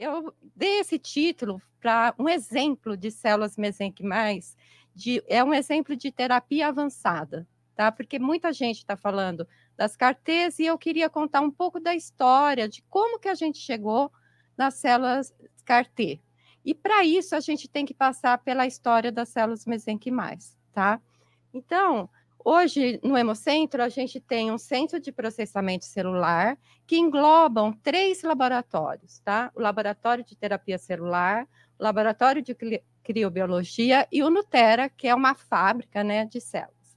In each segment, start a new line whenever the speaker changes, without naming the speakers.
eu dei esse título para um exemplo de células mesenquimais, é um exemplo de terapia avançada, tá? Porque muita gente está falando das CAR-Ts e eu queria contar um pouco da história de como que a gente chegou nas células CAR-T. E para isso a gente tem que passar pela história das células mesenquimais, tá? Então, hoje no Hemocentro a gente tem um centro de processamento celular que englobam 3 laboratórios, tá? O laboratório de terapia celular, o laboratório de criobiologia e o Nutera, que é uma fábrica, né, de células.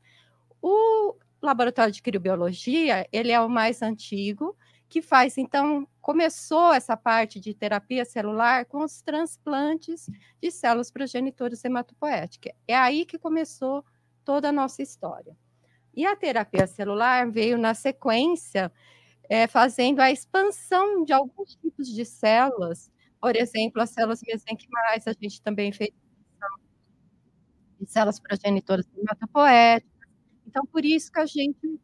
O laboratório de criobiologia, ele é o mais antigo, que faz, então, começou essa parte de terapia celular com os transplantes de células progenitoras hematopoéticas. É aí que começou toda a nossa história. E a terapia celular veio na sequência, fazendo a expansão de alguns tipos de células, por exemplo, as células mesenquimais, a gente também fez de células progenitoras hematopoéticas. Então, por isso que a gente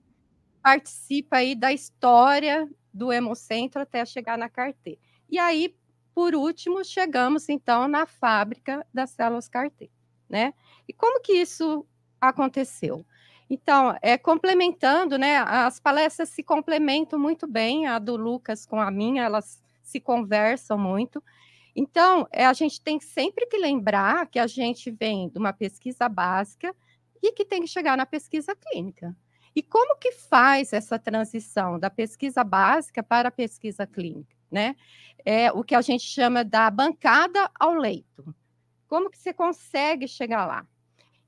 participa aí da história do Hemocentro até chegar na CAR-T. E aí, por último, chegamos então na fábrica das células CAR-T, né? E como que isso aconteceu? Então, complementando, né? As palestras se complementam muito bem, a do Lucas com a minha, elas se conversam muito. Então, a gente tem sempre que lembrar que a gente vem de uma pesquisa básica e que tem que chegar na pesquisa clínica. E como que faz essa transição da pesquisa básica para a pesquisa clínica, né? É o que a gente chama da bancada ao leito. Como que você consegue chegar lá?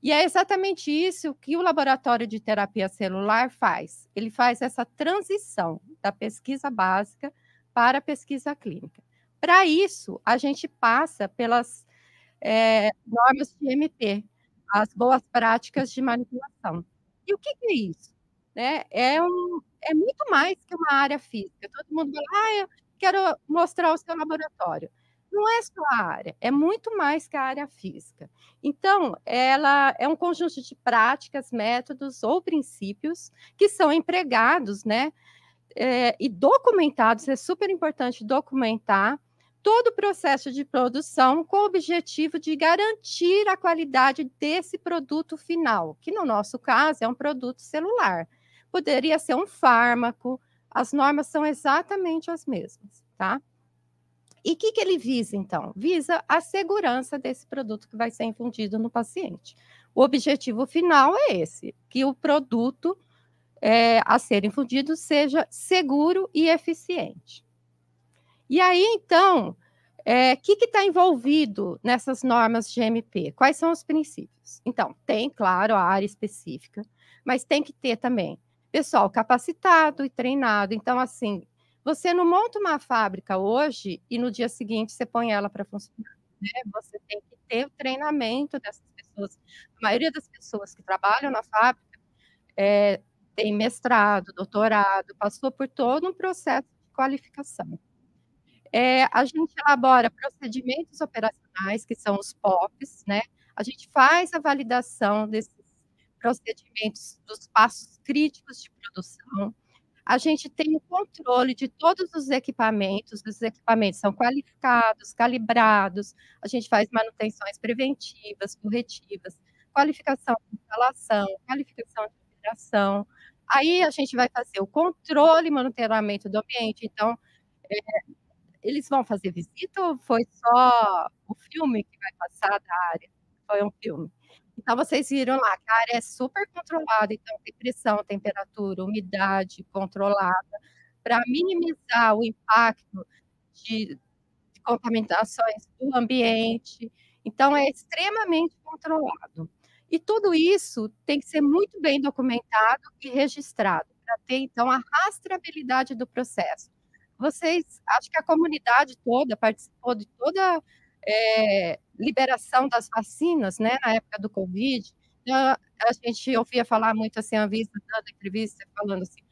E é exatamente isso que o laboratório de terapia celular faz. Ele faz essa transição da pesquisa básica para a pesquisa clínica. Para isso, a gente passa pelas normas de MP, as boas práticas de manipulação. E o que é isso? Né? É muito mais que uma área física. Todo mundo fala, eu quero mostrar o seu laboratório. Não é só a área, é muito mais que a área física. Então, ela é um conjunto de práticas, métodos ou princípios que são empregados, né? E documentados, é super importante documentar todo o processo de produção com o objetivo de garantir a qualidade desse produto final, que no nosso caso é um produto celular. Poderia ser um fármaco, as normas são exatamente as mesmas, tá? E o que ele visa, então? Visa a segurança desse produto que vai ser infundido no paciente. O objetivo final é esse, que o produto a ser infundido seja seguro e eficiente. E aí, então, o que está envolvido nessas normas GMP? Quais são os princípios? Então, tem, claro, a área específica, mas tem que ter também pessoal capacitado e treinado. Então, assim, você não monta uma fábrica hoje e no dia seguinte você põe ela para funcionar, né? Você tem que ter o treinamento dessas pessoas. A maioria das pessoas que trabalham na fábrica tem mestrado, doutorado, passou por todo um processo de qualificação. A gente elabora procedimentos operacionais, que são os POPs, né? A gente faz a validação desses procedimentos, dos passos críticos de produção. A gente tem o controle de todos os equipamentos são qualificados, calibrados, a gente faz manutenções preventivas, corretivas, qualificação de instalação, qualificação de operação. Aí a gente vai fazer o controle e monitoramento do ambiente, então, eles vão fazer visita ou foi só o filme que vai passar da área? Foi um filme. Então, vocês viram lá que a área é super controlada, então tem pressão, temperatura, umidade controlada, para minimizar o impacto de contaminações do ambiente. Então, é extremamente controlado. E tudo isso tem que ser muito bem documentado e registrado, para ter, então, a rastreabilidade do processo. Vocês, acho que a comunidade toda participou de toda liberação das vacinas, né, na época do Covid. Então, a gente ouvia falar muito assim, a Anvisa dando entrevista, falando assim: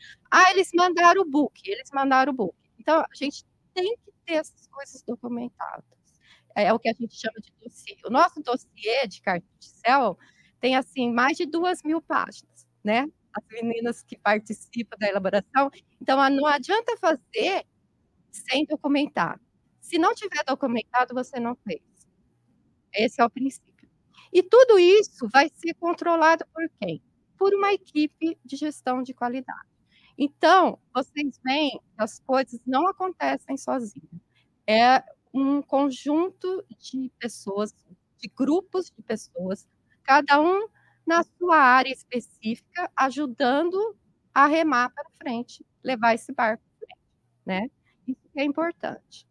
eles mandaram o book, eles mandaram o book. Então, a gente tem que ter essas coisas documentadas. É o que a gente chama de dossiê. O nosso dossiê de carticel tem, assim, mais de 2.000 páginas, né, as meninas que participam da elaboração. Então, não adianta fazer sem documentar. Se não tiver documentado, você não fez. Esse é o princípio. E tudo isso vai ser controlado por quem? Por uma equipe de gestão de qualidade. Então, vocês veem que as coisas não acontecem sozinhas. É um conjunto de pessoas, de grupos de pessoas, cada um na sua área específica, ajudando a remar para frente, levar esse barco para frente, né. Isso que é importante.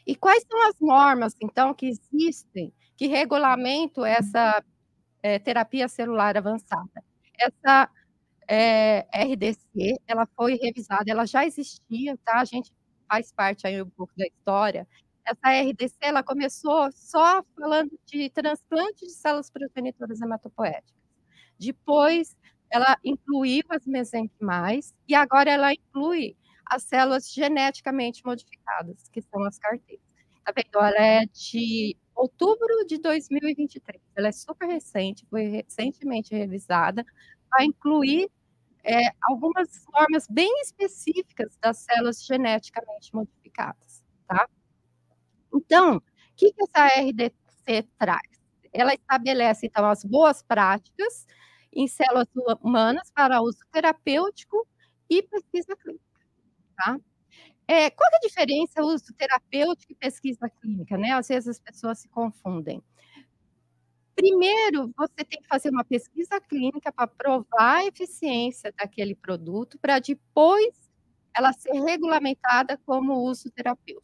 E quais são as normas, então, que existem, que regulamentam essa, terapia celular avançada? Essa, RDC, ela foi revisada, ela já existia, tá, a gente faz parte aí um pouco da história. Essa RDC, ela começou só falando de transplante de células progenitoras hematopoéticas. Depois, ela incluiu as mesenquimais e agora ela inclui as células geneticamente modificadas, que são as CAR-T. Tá vendo? Ela é de outubro de 2023, ela é super recente, foi recentemente revisada, vai incluir, algumas formas bem específicas das células geneticamente modificadas, tá? Então, que essa RDC traz? Ela estabelece, então, as boas práticas em células humanas para uso terapêutico e pesquisa clínica, tá? Qual que é a diferença uso terapêutico e pesquisa clínica, né, às vezes as pessoas se confundem. Primeiro, você tem que fazer uma pesquisa clínica para provar a eficiência daquele produto, para depois ela ser regulamentada como uso terapêutico.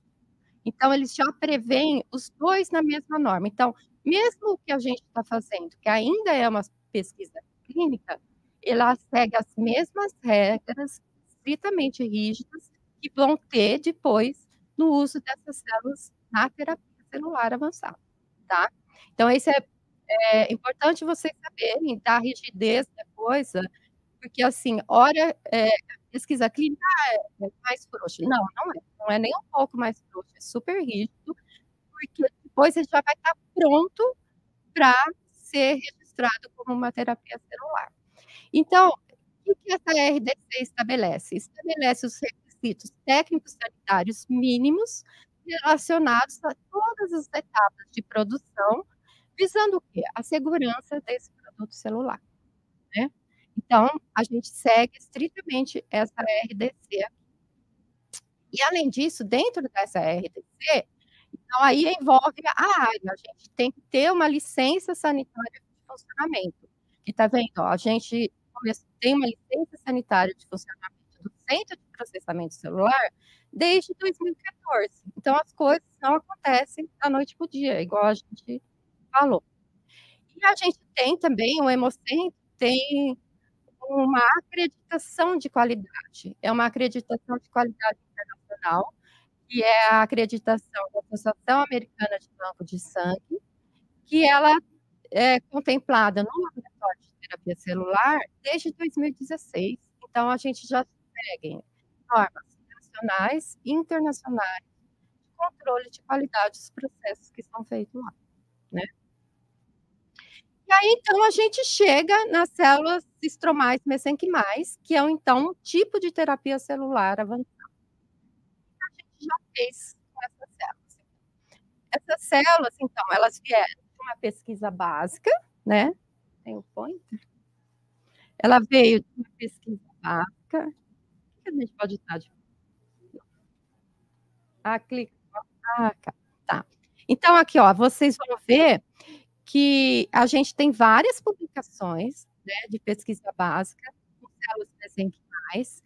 Então, eles já prevêem os 2 na mesma norma. Então, mesmo o que a gente está fazendo, que ainda é uma pesquisa clínica, ela segue as mesmas regras estritamente rígidas que vão ter depois no uso dessas células na terapia celular avançada, tá. Então esse é importante vocês saberem da rigidez da coisa, porque assim, ora, pesquisa clínica é mais frouxo. Não, não é nem um pouco mais frouxo, é super rígido, porque depois ele já vai estar pronto para ser registrado como uma terapia celular. Então, o que essa RDC estabelece? Estabelece os requisitos técnicos sanitários mínimos relacionados a todas as etapas de produção, visando o quê? A segurança desse produto celular, né. Então, a gente segue estritamente essa RDC. E além disso, dentro dessa RDC, então aí envolve a área, a gente tem que ter uma licença sanitária de funcionamento. E tá vendo, ó, a gente tem uma licença sanitária de funcionamento do Centro de Processamento Celular desde 2014. Então as coisas não acontecem da noite para o dia, igual a gente falou. E a gente tem também o Hemocentro tem uma acreditação de qualidade, é uma acreditação de qualidade internacional, que é a acreditação da Associação Americana de Banco de Sangue, que ela é contemplada no laboratório de terapia celular desde 2016, então a gente já segue normas nacionais e internacionais de controle de qualidade dos processos que são feitos lá, né. E aí, então, a gente chega nas células estromais mesenquimais, que é então um tipo de terapia celular avançada. A gente já fez com essas células. Essas células, então, elas vieram de uma pesquisa básica, né, tem o pointer? Ela veio de uma pesquisa básica, o que a gente pode usar de clica, tá. Então aqui, ó, vocês vão ver que a gente tem várias publicações, né, de pesquisa básica com células mesenquimais,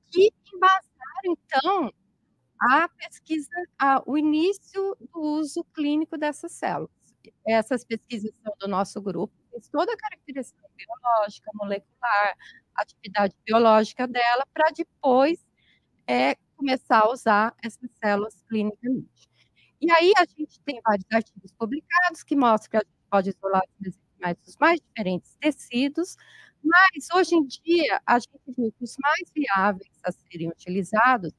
que embasaram então a pesquisa o início do uso clínico dessas células. Essas pesquisas são do nosso grupo, fez toda a caracterização biológica, molecular, atividade biológica dela, para depois, começar a usar essas células clinicamente. E aí a gente tem vários artigos publicados que mostram que a gente pode isolar os mesenquimais dos mais diferentes tecidos, mas hoje em dia a gente viu que os mais viáveis a serem utilizados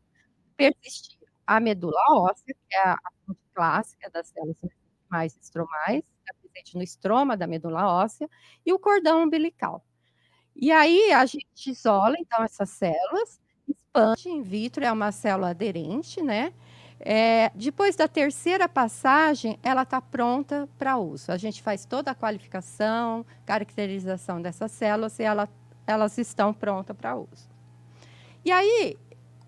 persistiram a medula óssea, que é a fonte clássica das células mesenquimais estromais, está presente no estroma da medula óssea, e o cordão umbilical. E aí a gente isola então essas células, expande in vitro, é uma célula aderente, né, Depois da terceira passagem, ela está pronta para uso. A gente faz toda a qualificação, caracterização dessas células e elas estão prontas para uso. E aí,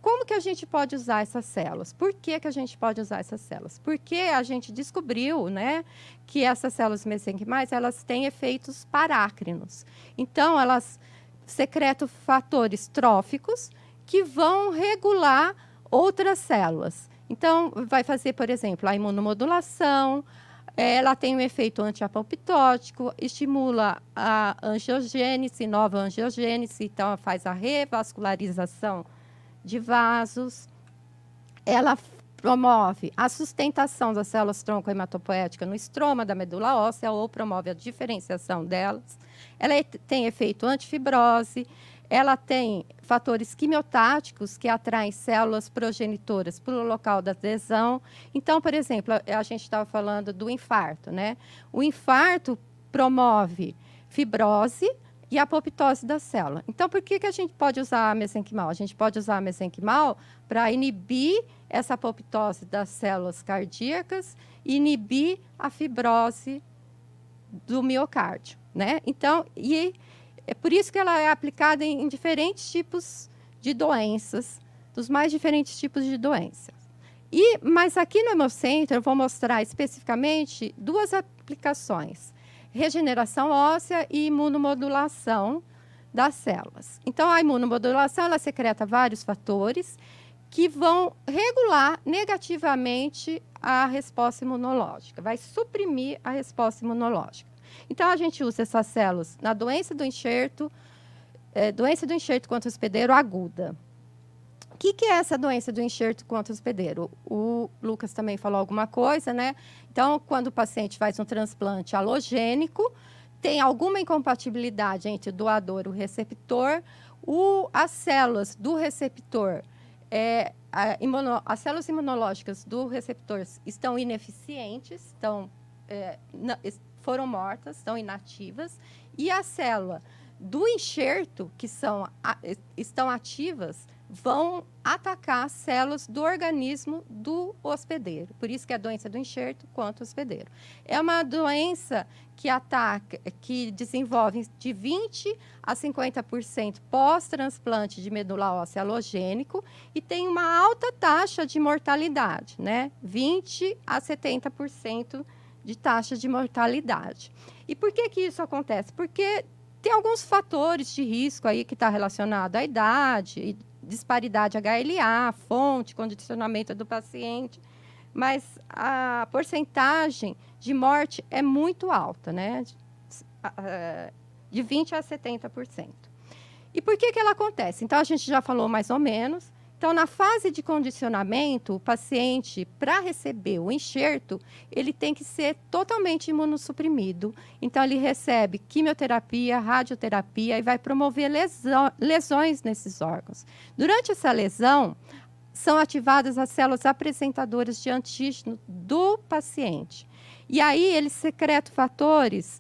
como que a gente pode usar essas células? Por que a gente pode usar essas células? Porque a gente descobriu, né, que essas células mesenquimais, elas têm efeitos parácrinos. Então, elas secretam fatores tróficos que vão regular outras células. Então, vai fazer, por exemplo, a imunomodulação, ela tem um efeito antiapoptótico, estimula a angiogênese, nova angiogênese, então faz a revascularização de vasos. Ela promove a sustentação das células tronco hematopoética no estroma da medula óssea ou promove a diferenciação delas. Ela tem efeito antifibrose. Ela tem fatores quimiotáticos que atraem células progenitoras para o local da lesão. Então, por exemplo, a gente estava falando do infarto, né? O infarto promove fibrose e apoptose da célula. Então, por que a gente pode usar a mesenquimal? A gente pode usar a mesenquimal para inibir essa apoptose das células cardíacas e inibir a fibrose do miocárdio, né? Então, é por isso que ela é aplicada em diferentes tipos de doenças, dos mais diferentes tipos de doenças. Mas aqui no Hemocenter eu vou mostrar especificamente duas aplicações: regeneração óssea e imunomodulação das células. Então, a imunomodulação, ela secreta vários fatores que vão regular negativamente a resposta imunológica, vai suprimir a resposta imunológica. Então, a gente usa essas células na doença do enxerto contra hospedeiro aguda. O que é essa doença do enxerto contra hospedeiro? O Lucas também falou alguma coisa, né? Então, quando o paciente faz um transplante alogênico, tem alguma incompatibilidade entre o doador e o receptor, as células do receptor, as células imunológicas do receptor estão ineficientes, foram mortas, estão inativas, e a célula do enxerto, que estão ativas, vão atacar as células do organismo do hospedeiro. Por isso que é a doença do enxerto contra o hospedeiro. É uma doença que desenvolve de 20% a 50% pós-transplante de medula óssea halogênico e tem uma alta taxa de mortalidade, né? 20% a 70% de taxa de mortalidade. E por que isso acontece? Porque tem alguns fatores de risco aí que está relacionado à idade, disparidade HLA, fonte, condicionamento do paciente, mas a porcentagem de morte é muito alta, né? De 20% a 70%. E por que ela acontece? Então, a gente já falou mais ou menos. Então, na fase de condicionamento, o paciente, para receber o enxerto, ele tem que ser totalmente imunossuprimido. Então, ele recebe quimioterapia, radioterapia e vai promover lesões nesses órgãos. Durante essa lesão, são ativadas as células apresentadoras de antígeno do paciente. E aí, eles secretam fatores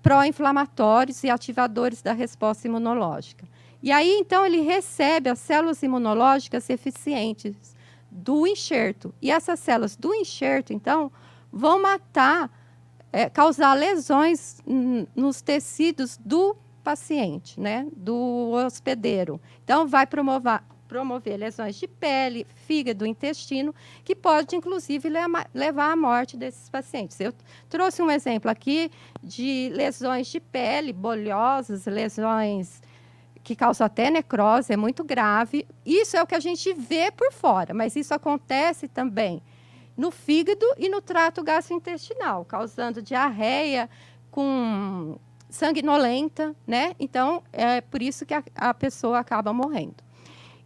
pró-inflamatórios e ativadores da resposta imunológica. E aí, então, ele recebe as células imunológicas eficientes do enxerto. E essas células do enxerto, então, vão causar lesões nos tecidos do paciente, né? Do hospedeiro. Então, vai promover lesões de pele, fígado, intestino, que pode, inclusive, levar à morte desses pacientes. Eu trouxe um exemplo aqui de lesões de pele, bolhosas, lesões que causam até necrose, é muito grave. Isso é o que a gente vê por fora, mas isso acontece também no fígado e no trato gastrointestinal, causando diarreia com sanguinolenta, né? Então, é por isso que a pessoa acaba morrendo.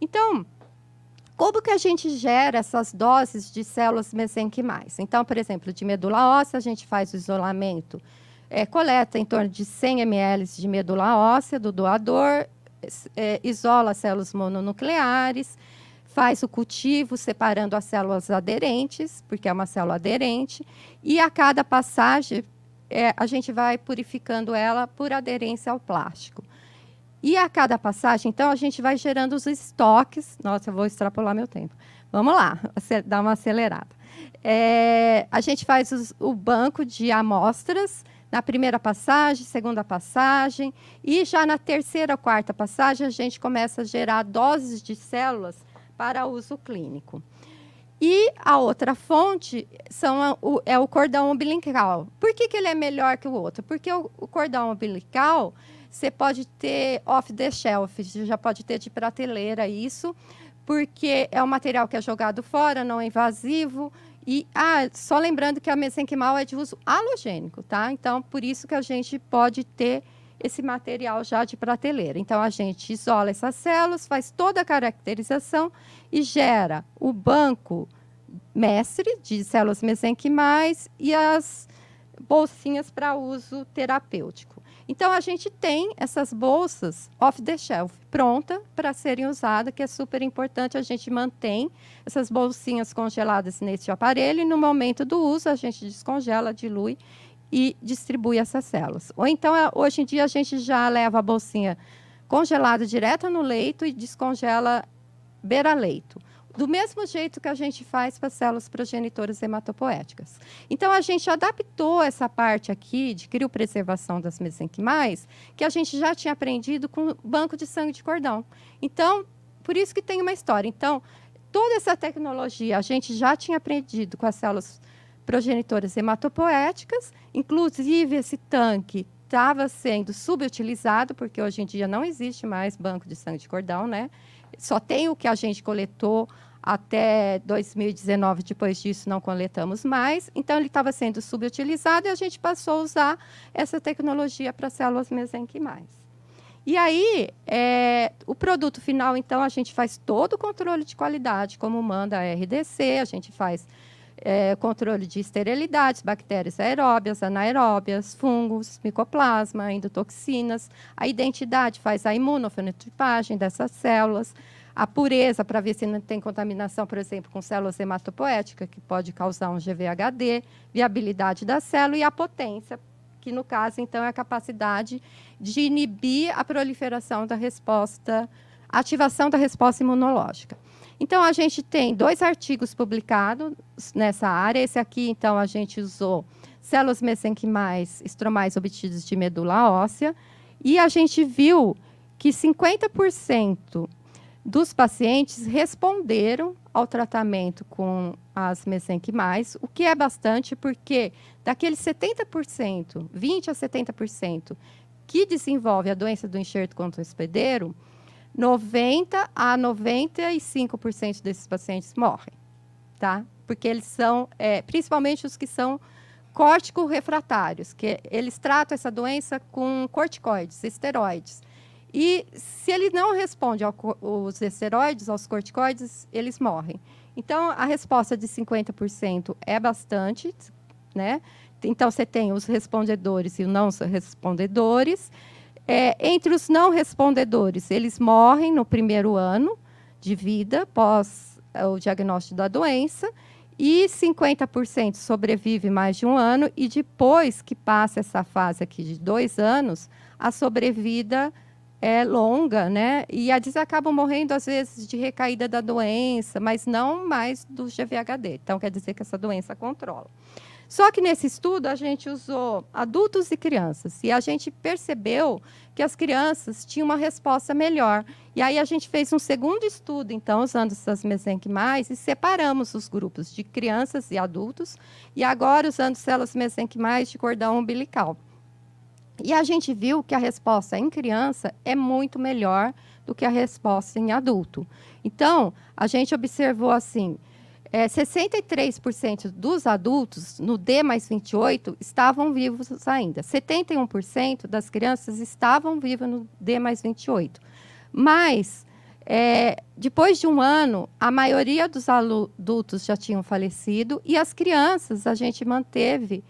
Então, como que a gente gera essas doses de células mesenquimais? Então, por exemplo, de medula óssea, a gente faz o isolamento, coleta em torno de 100 ml de medula óssea do doador, isola as células mononucleares, faz o cultivo separando as células aderentes, porque é uma célula aderente, e a cada passagem a gente vai purificando ela por aderência ao plástico. E a cada passagem, então, a gente vai gerando os estoques. Nossa, eu vou extrapolar meu tempo. Vamos lá, dar uma acelerada. A gente faz o banco de amostras na primeira passagem, segunda passagem, e já na terceira ou quarta passagem, a gente começa a gerar doses de células para uso clínico. E a outra fonte é o cordão umbilical. Por que ele é melhor que o outro? Porque o cordão umbilical, você pode ter off the shelf, você já pode ter de prateleira isso, porque é um material que é jogado fora, não é invasivo. E só lembrando que a mesenquimal é de uso halogênico, tá? Então, por isso que a gente pode ter esse material já de prateleira. Então, a gente isola essas células, faz toda a caracterização e gera o banco mestre de células mesenquimais e as bolsinhas para uso terapêutico. Então, a gente tem essas bolsas off the shelf, pronta para serem usadas, que é super importante. A gente mantém essas bolsinhas congeladas nesse aparelho e, no momento do uso, a gente descongela, dilui e distribui essas células. Ou então, hoje em dia, a gente já leva a bolsinha congelada direto no leito e descongela beira-leito. Do mesmo jeito que a gente faz para as células progenitoras hematopoéticas. Então, a gente adaptou essa parte aqui de criopreservação das mesenquimais, que a gente já tinha aprendido com o banco de sangue de cordão. Então, por isso que tem uma história. Então, toda essa tecnologia a gente já tinha aprendido com as células progenitoras hematopoéticas, inclusive esse tanque estava sendo subutilizado, porque hoje em dia não existe mais banco de sangue de cordão, né? Só tem o que a gente coletou até 2019, depois disso não coletamos mais. Então, ele estava sendo subutilizado e a gente passou a usar essa tecnologia para células mesenquimais. E aí, o produto final, então, a gente faz todo o controle de qualidade, como manda a RDC, a gente faz controle de esterilidades, bactérias aeróbias, anaeróbias, fungos, micoplasma, endotoxinas. A identidade faz a imunofenotipagem dessas células, a pureza para ver se não tem contaminação, por exemplo, com células hematopoéticas, que pode causar um GVHD, viabilidade da célula e a potência, que no caso, então, é a capacidade de inibir a proliferação da resposta, ativação da resposta imunológica. Então, a gente tem 2 artigos publicados nessa área. Esse aqui, então, a gente usou células mesenquimais estromais obtidas de medula óssea e a gente viu que 50% dos pacientes responderam ao tratamento com as mesenquimais, o que é bastante, porque daqueles 70%, 20% a 70%, que desenvolve a doença do enxerto contra o hospedeiro, 90% a 95% desses pacientes morrem, tá? Porque eles são, principalmente os que são córtico-refratários, que eles tratam essa doença com corticoides, esteroides. E se ele não responde aos esteroides, aos corticoides, eles morrem. Então, a resposta de 50% é bastante, né? Então, você tem os respondedores e os não respondedores. Entre os não respondedores, eles morrem no primeiro ano de vida, após o diagnóstico da doença, e 50% sobrevive mais de 1 ano, e depois que passa essa fase aqui de 2 anos, a sobrevida é longa, né? E eles acabam morrendo, às vezes, de recaída da doença, mas não mais do GVHD. Então, quer dizer que essa doença controla. Só que nesse estudo a gente usou adultos e crianças e a gente percebeu que as crianças tinham uma resposta melhor. E aí a gente fez um segundo estudo, então, usando essas mesenquimais e separamos os grupos de crianças e adultos e agora usando células mesenquimais de cordão umbilical. E a gente viu que a resposta em criança é muito melhor do que a resposta em adulto. Então, a gente observou assim, 63% dos adultos no D+28 estavam vivos ainda. 71% das crianças estavam vivas no D+28. Mas, depois de 1 ano, a maioria dos adultos já tinham falecido e as crianças a gente manteve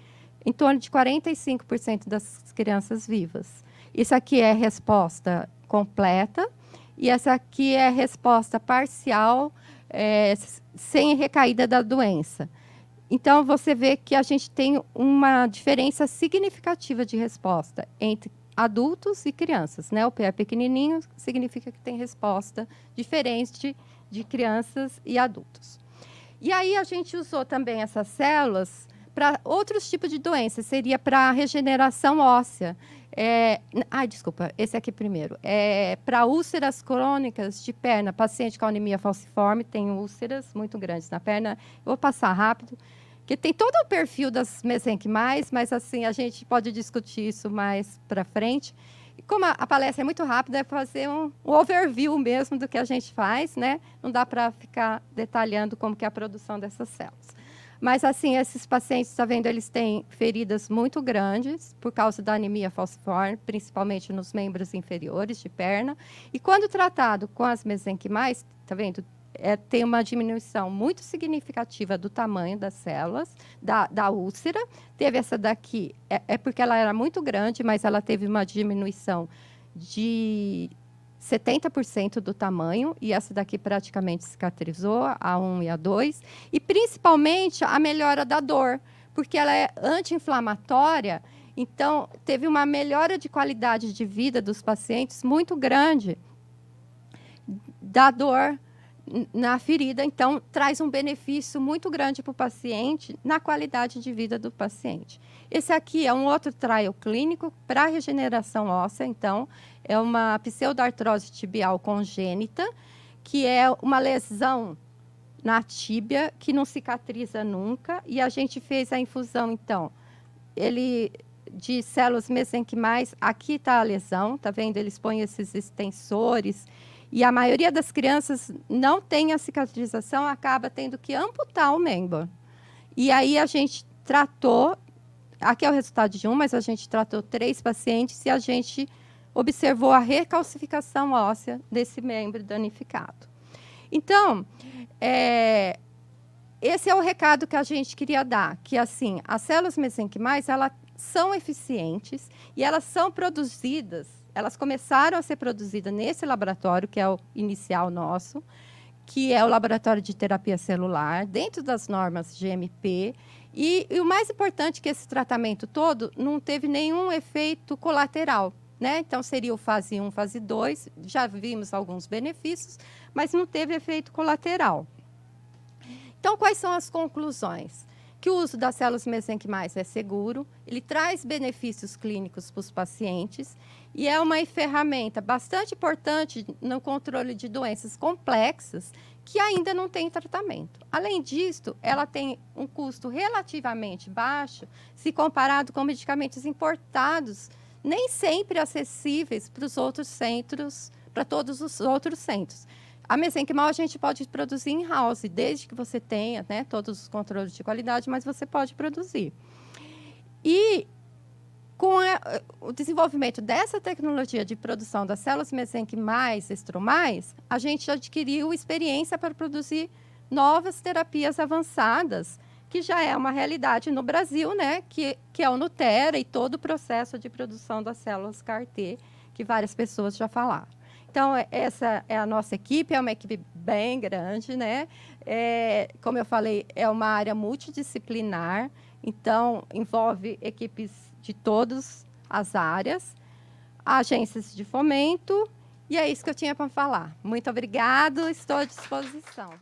em torno de 45% das crianças vivas. Isso aqui é resposta completa e essa aqui é resposta parcial, sem recaída da doença. Então, você vê que a gente tem uma diferença significativa de resposta entre adultos e crianças, né? O PR pequenininho significa que tem resposta diferente de crianças e adultos. E aí a gente usou também essas células para outros tipos de doenças, seria para regeneração óssea. Desculpa, esse aqui primeiro. Para úlceras crônicas de perna, paciente com anemia falciforme, tem úlceras muito grandes na perna. Eu vou passar rápido, que tem todo o perfil das mesenquimais, mas assim, a gente pode discutir isso mais para frente. E como a palestra é muito rápida, é fazer um overview mesmo do que a gente faz, né? Não dá para ficar detalhando como que é a produção dessas células. Mas, assim, esses pacientes, está vendo, eles têm feridas muito grandes por causa da anemia falciforme, principalmente nos membros inferiores de perna. E quando tratado com as mesenquimais, está vendo, tem uma diminuição muito significativa do tamanho das células, da úlcera. Teve essa daqui, porque ela era muito grande, mas ela teve uma diminuição de 70% do tamanho, e essa daqui praticamente cicatrizou, a 1 e a 2, e principalmente a melhora da dor, porque ela é anti-inflamatória, então teve uma melhora de qualidade de vida dos pacientes muito grande da dor na ferida, então traz um benefício muito grande para o paciente na qualidade de vida do paciente. Esse aqui é um outro trial clínico para regeneração óssea, então é uma pseudoartrose tibial congênita, que é uma lesão na tíbia que não cicatriza nunca, e a gente fez a infusão, então, de células mesenquimais. Aqui está a lesão, tá vendo? Eles põem esses extensores, e a maioria das crianças não tem a cicatrização, acaba tendo que amputar o membro. E aí a gente tratou, aqui é o resultado de um, mas a gente tratou 3 pacientes e a gente observou a recalcificação óssea desse membro danificado. Então, esse é o recado que a gente queria dar, que assim, as células mesenquimais, elas são eficientes e elas são produzidas, elas começaram a ser produzidas nesse laboratório, que é o inicial nosso, que é o laboratório de terapia celular, dentro das normas GMP, e o mais importante é que esse tratamento todo não teve nenhum efeito colateral, né? Então, seria o fase 1, fase 2, já vimos alguns benefícios, mas não teve efeito colateral. Então, quais são as conclusões? Que o uso das células mesenquimais é seguro, ele traz benefícios clínicos para os pacientes e é uma ferramenta bastante importante no controle de doenças complexas que ainda não tem tratamento. Além disso, ela tem um custo relativamente baixo se comparado com medicamentos importados, nem sempre acessíveis para os outros centros, para todos os outros centros. A mesenquimal a gente pode produzir in-house, desde que você tenha, né, todos os controles de qualidade, mas você pode produzir. E com o desenvolvimento dessa tecnologia de produção das células mesenquimais estromais, a gente adquiriu experiência para produzir novas terapias avançadas, que já é uma realidade no Brasil, né, que é o Nutera e todo o processo de produção das células CAR-T, que várias pessoas já falaram. Então, essa é a nossa equipe, é uma equipe bem grande, né? Como eu falei, é uma área multidisciplinar, então envolve equipes de todas as áreas, agências de fomento, e é isso que eu tinha para falar. Muito obrigado, estou à disposição.